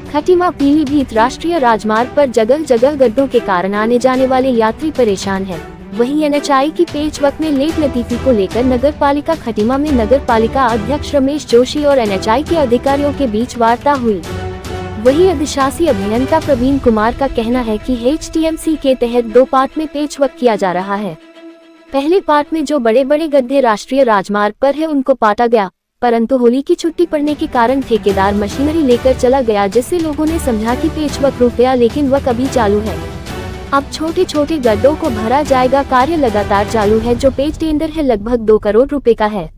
खटीमा पीलीभीत राष्ट्रीय राजमार्ग पर जगह जगह गड्ढों के कारण आने जाने वाले यात्री परेशान हैं। वहीं एनएचआई की पेचवर्क में लेट लतीफी को लेकर नगर पालिका खटीमा में नगर पालिका अध्यक्ष रमेश जोशी और एनएचआई के अधिकारियों के बीच वार्ता हुई। वहीं अधिशासी अभियंता प्रवीण कुमार का कहना है कि एचटीएमसी के तहत 2 पार्ट में पेचवर्क किया जा रहा है। पहले पार्ट में जो बड़े बड़े गड्ढे राष्ट्रीय राजमार्ग पर है उनको पाटा गया, परंतु होली की छुट्टी पड़ने के कारण ठेकेदार मशीनरी लेकर चला गया, जिससे लोगों ने समझा कि पेचवर्क रुक गया, लेकिन वर्क अभी चालू है। अब छोटे छोटे गड्ढों को भरा जाएगा। कार्य लगातार चालू है। जो पेच टेंडर है लगभग 2 करोड़ रुपए का है।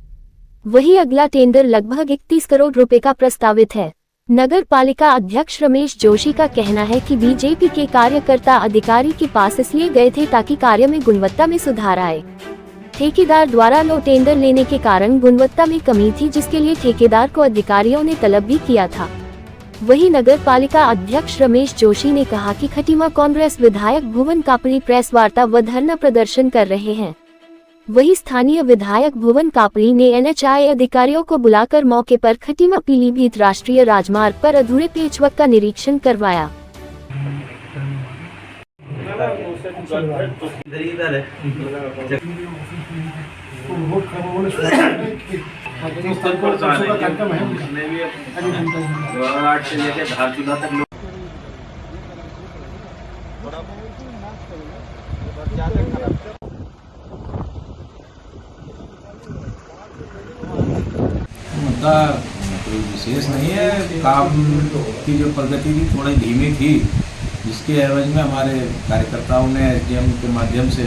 वही अगला टेंडर लगभग 31 करोड़ रुपए का प्रस्तावित है। नगर पालिका अध्यक्ष रमेश जोशी का कहना है कि बीजेपी के कार्यकर्ता अधिकारी के पास इसलिए गए थे ताकि कार्य में गुणवत्ता में सुधार आए। ठेकेदार द्वारा लो टेंडर लेने के कारण गुणवत्ता में कमी थी, जिसके लिए ठेकेदार को अधिकारियों ने तलब भी किया था। वहीं नगर पालिका अध्यक्ष रमेश जोशी ने कहा कि खटीमा कांग्रेस विधायक भुवन कापड़ी प्रेस वार्ता व धरना प्रदर्शन कर रहे हैं। वही स्थानीय विधायक भुवन कापड़ी ने एनएचआई अधिकारियों को बुलाकर मौके पर खटीमा पीलीभीत राष्ट्रीय राजमार्ग पर अधूरे पेचवर्क का निरीक्षण करवाया। मुद्दा कोई विशेष नहीं है। काम की जो प्रगति थी थोड़ी धीमी थी, जिसके एवज में हमारे कार्यकर्ताओं ने एसडीएम के माध्यम से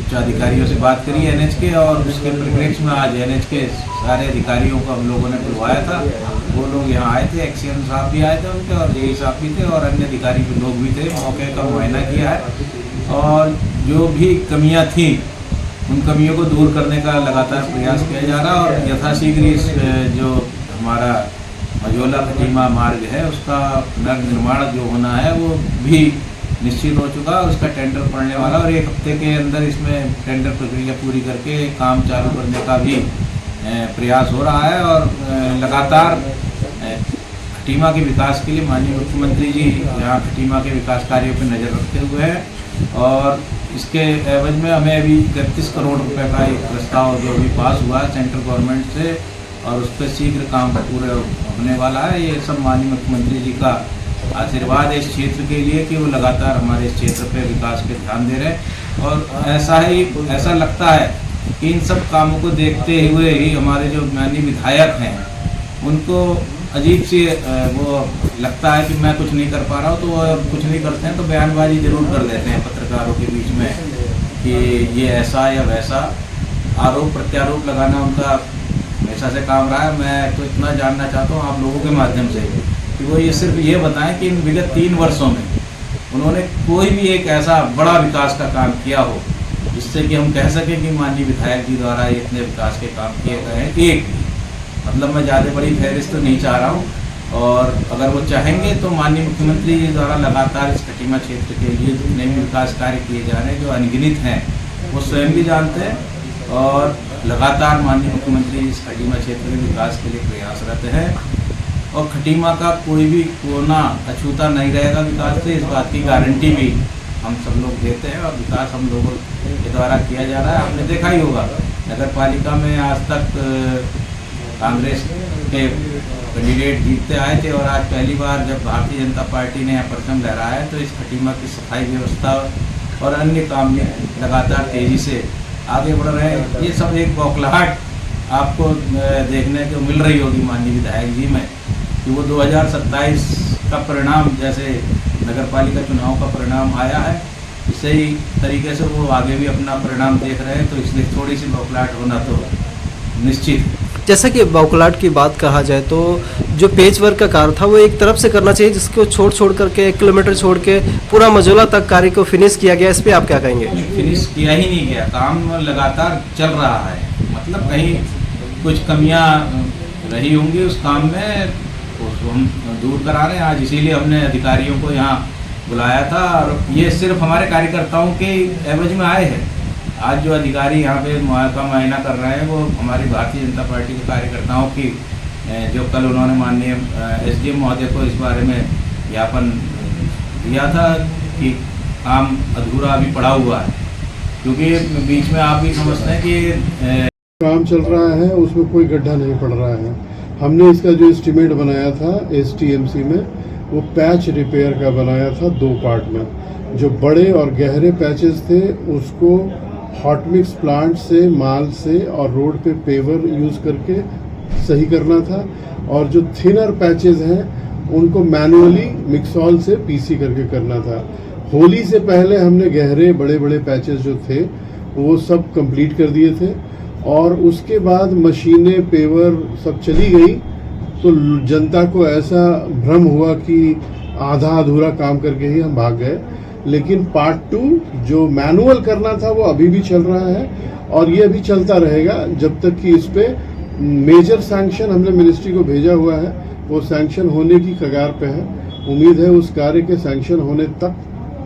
उच्च अधिकारियों से बात करी एनएच के, और उसके परिप्रेक्ष्य में आज एनएच के सारे अधिकारियों को हम लोगों ने बुलवाया था। वो लोग यहाँ आए थे, एक्सीएम साहब भी आए थे उनके, और जेई साहब भी थे, और अन्य अधिकारी भी लोग भी थे। मौके का मुआयना किया है और जो भी कमियाँ थी उन कमियों को दूर करने का लगातार प्रयास किया जा रहा है। और यथाशीघ्र इस जो हमारा मझोला खटीमा मार्ग है उसका पुनर्निर्माण जो होना है वो भी निश्चित हो चुका है। उसका टेंडर पड़ने वाला, और 1 हफ्ते के अंदर इसमें टेंडर प्रक्रिया पूरी करके काम चालू करने का भी प्रयास हो रहा है। और लगातार खटीमा के विकास के लिए माननीय मुख्यमंत्री जी यहाँ खटीमा के विकास कार्यों पर नज़र रखते हुए हैं, और इसके एवज में हमें अभी 33 करोड़ रुपए का एक प्रस्ताव जो भी पास हुआ है सेंट्रल गवर्नमेंट से, और उस पर शीघ्र काम पूरे होने वाला है। ये सब माननीय मुख्यमंत्री जी का आशीर्वाद है इस क्षेत्र के लिए कि वो लगातार हमारे इस क्षेत्र पे विकास पे ध्यान दे रहे हैं। और ऐसा लगता है कि इन सब कामों को देखते हुए ही हमारे जो माननीय विधायक हैं उनको अजीब सी वो लगता है कि मैं कुछ नहीं कर पा रहा हूँ, तो वो कुछ नहीं करते हैं तो बयानबाजी जरूर कर देते हैं पत्रकारों के बीच में कि ये ऐसा या वैसा। आरोप प्रत्यारोप लगाना उनका हमेशा से काम रहा है। मैं तो इतना जानना चाहता हूँ आप लोगों के माध्यम से कि वो ये सिर्फ ये बताएं कि इन विगत 3 वर्षों में उन्होंने कोई भी एक ऐसा बड़ा विकास का काम किया हो जिससे कि हम कह सकें कि माननीय विधायक जी द्वारा इतने विकास के काम किए गए हैं। एक मतलब मैं ज़्यादा बड़ी फहरिस्त तो नहीं चाह रहा हूँ, और अगर वो चाहेंगे तो माननीय मुख्यमंत्री जी द्वारा लगातार इस खटीमा क्षेत्र के लिए जितने भी विकास कार्य किए जा रहे हैं जो अनगिनत हैं वो स्वयं भी जानते हैं, और लगातार माननीय मुख्यमंत्री इस खटीमा क्षेत्र के विकास के लिए प्रयासरत हैं। और खटीमा का कोई भी कोना अछूता नहीं रहेगा विकास से, इस बात की गारंटी भी हम सब लोग देते हैं। और विकास हम लोगों के द्वारा किया जा रहा है। आपने देखा ही होगा नगर पालिका में आज तक कांग्रेस के कैंडिडेट जीतते आए थे, और आज पहली बार जब भारतीय जनता पार्टी ने यहाँ परचम लहराया है तो इस खटीमा की सफाई व्यवस्था और अन्य काम में लगातार तेज़ी से आगे बढ़ रहे हैं। ये सब एक बौखलाहट आपको देखने को मिल रही होगी माननीय विधायक जी में कि वो 2027 का परिणाम जैसे नगर पालिका चुनाव का परिणाम आया है, इसी तरीके से वो आगे भी अपना परिणाम देख रहे हैं। तो इसलिए थोड़ी सी बौखलाहट होना तो निश्चित है। जैसा कि बौखलाहट की बात कहा जाए तो जो पेच वर्क का कार्य था वो एक तरफ से करना चाहिए, जिसको छोड़ करके 1 किलोमीटर छोड़ के पूरा मझोला तक कार्य को फिनिश किया गया। इस पे आप क्या कहेंगे? फिनिश किया ही नहीं गया, काम लगातार चल रहा है। मतलब कहीं कुछ कमियां रही होंगी उस काम में, उसको हम दूर करा रहे हैं आज। इसीलिए हमने अधिकारियों को यहाँ बुलाया था, और ये सिर्फ हमारे कार्यकर्ताओं के एवज में आए हैं। आज जो अधिकारी यहाँ पे का मुआयना कर रहे हैं वो हमारी भारतीय जनता पार्टी के कार्यकर्ताओं की, जो कल उन्होंने माननीय एसडीएम महोदय को इस बारे में ज्ञापन दिया था कि काम अधूरा अभी पड़ा हुआ है, क्योंकि बीच में आप भी समझते हैं कि काम चल रहा है, उसमें कोई गड्ढा नहीं पड़ रहा है। हमने इसका जो एस्टीमेट बनाया था STMC में, वो पैच रिपेयर का बनाया था 2 पार्ट में। जो बड़े और गहरे पैचेस थे उसको हॉट मिक्स प्लांट से, माल से और रोड पे पेवर यूज़ करके सही करना था, और जो थिनर पैचेस हैं उनको मैनुअली मिक्सॉल से PC करके करना था। होली से पहले हमने गहरे बड़े बड़े पैचेस जो थे वो सब कंप्लीट कर दिए थे, और उसके बाद मशीनें, पेवर सब चली गई, तो जनता को ऐसा भ्रम हुआ कि आधा अधूरा काम करके ही हम भाग गए। लेकिन पार्ट 2 जो मैनुअल करना था वो अभी भी चल रहा है, और ये अभी चलता रहेगा जब तक कि इस पे मेजर सैंक्शन हमने मिनिस्ट्री को भेजा हुआ है, वो सैंक्शन होने की कगार पे है। उम्मीद है उस कार्य के सैंक्शन होने तक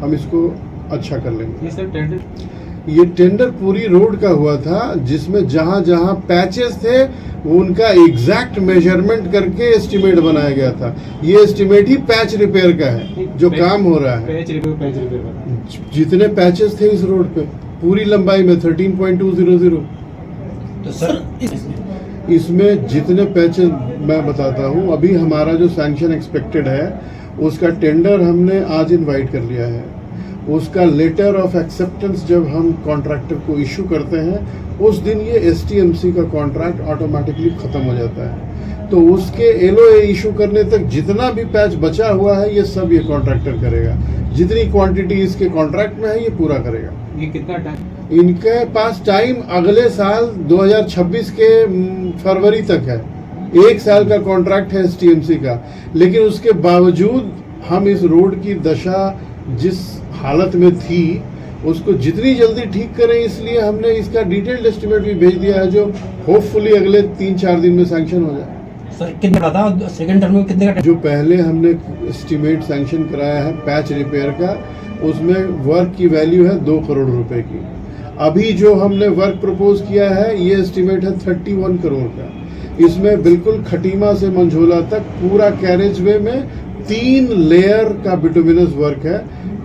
हम इसको अच्छा कर लेंगे। ये टेंडर पूरी रोड का हुआ था, जिसमें जहां जहां पैचेस थे उनका एग्जैक्ट मेजरमेंट करके एस्टीमेट बनाया गया था। ये एस्टीमेट ही पैच रिपेयर का है जो काम हो रहा है। पैच रिपेयर जितने पैचेस थे इस रोड पे पूरी लंबाई में 13.200, तो सर इसमें जितने पैचेस मैं बताता हूँ, अभी हमारा जो सैंक्शन एक्सपेक्टेड है उसका टेंडर हमने आज इनवाइट कर लिया है। उसका लेटर ऑफ एक्सेप्टेंस जब हम कॉन्ट्रैक्टर को इशू करते हैं उस दिन ये STMC का कॉन्ट्रैक्ट ऑटोमेटिकली ख़त्म हो जाता है। तो उसके LOA इशू करने तक जितना भी पैच बचा हुआ है ये सब ये कॉन्ट्रैक्टर करेगा। जितनी क्वांटिटी इसके कॉन्ट्रैक्ट में है ये पूरा करेगा। ये कितना टाइम? इनके पास टाइम अगले साल 2026 के फरवरी तक है। 1 साल का कॉन्ट्रैक्ट है STMC का, लेकिन उसके बावजूद हम इस रोड की दशा जिस हालत में थी उसको जितनी जल्दी ठीक करें, इसलिए हमने इसका डिटेल्ड एस्टीमेट भी भेज दिया है, जो होपफुली अगले 3-4 दिन में सैंक्शन हो जाए। सर कितना था सेकंड टर्म में, कितने का? जो पहले हमने एस्टीमेट सैंक्शन कराया है पैच रिपेयर का, उसमें वर्क की वैल्यू है 2 करोड़ रुपए की। अभी जो हमने वर्क प्रपोज किया है ये एस्टीमेट है 31 करोड़ का। इसमें बिल्कुल खटीमा से मंझोला तक पूरा कैरेज वे में 3 लेयर का बिटुमिनस वर्क है,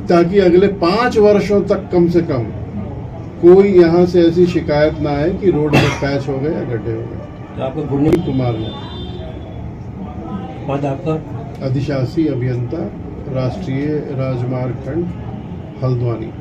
ताकि अगले 5 वर्षों तक कम से कम कोई यहाँ से ऐसी शिकायत ना आए कि रोड में पैच हो गए या गड्ढे हो गए। तो आपको गुड कुमार है बाद आपका अधिशासी अभियंता, राष्ट्रीय राजमार्ग खंड, हल्द्वानी।